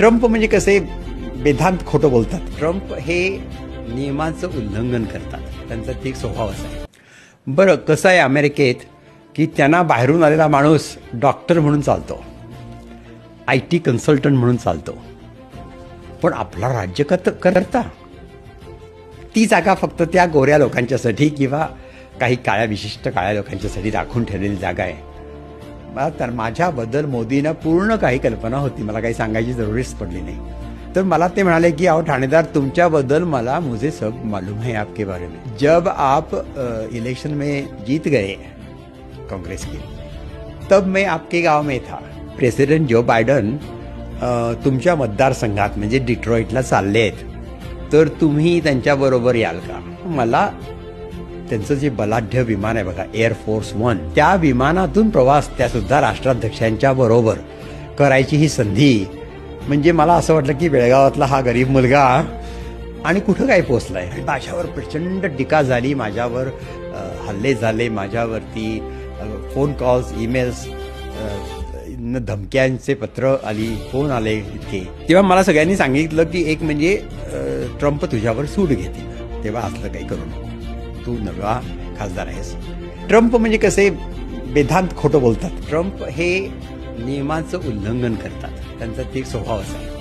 Trump म्हणजे कसे बेधांत खोटं बोलतात. ट्रम्प हे नियमांचं उल्लंघन करतात, त्यांचा ते एक स्वभावच आहे. बरं, कसं आहे अमेरिकेत की त्यांना बाहेरून आलेला माणूस डॉक्टर म्हणून चालतो, IT कन्सल्टंट म्हणून चालतो, पण आपला राज्यकर्ता ती जागा फक्त त्या गोऱ्या लोकांच्यासाठी किंवा काही विशिष्ट काळ्या लोकांच्यासाठी राखून ठेवलेली जागा आहे. तर माझ्याबद्दल मोदींना पूर्ण काही कल्पना होती, मला काही सांगायची जरुरीच पडली नाही. तर मला ते म्हणाले की अहो ठाणेदार, तुमच्याबद्दल मला मुझे सब मालूम है आपके बारे में. जब आप इलेक्शन में जीत गए कांग्रेस के, तब मैं आपके गांव में था. प्रेसिडेंट जो बायडन तुमच्या मतदारसंघात म्हणजे डिट्रॉइटला चालले आहेत, तर तुम्ही त्यांच्याबरोबर याल का? मला त्यांचं जे बलाढ्य विमान आहे बघा, एअरफोर्स 1, त्या विमानातून प्रवास त्यासुद्धा राष्ट्राध्यक्षांच्या बरोबर करायची ही संधी, म्हणजे मला असं वाटलं की बेळगावातला हा गरीब मुलगा आणि कुठं काय पोचलाय. माझ्यावर प्रचंड टीका झाली, माझ्यावर हल्ले झाले, माझ्यावरती फोन कॉल्स, ईमेल्स, धमक्यांचे पत्र आली, फोन आले इतके. तेव्हा मला सगळ्यांनी सांगितलं की एक म्हणजे ट्रम्प तुझ्यावर सूड घेतील, तेव्हा असलं काही करू नको, तू नवा खासदार आहेस. ट्रम्प म्हणजे कसे बेधांत खोटं बोलतात. ट्रम्प हे नियमांचं उल्लंघन करतात, त्यांचा ते एक स्वभावच आहे.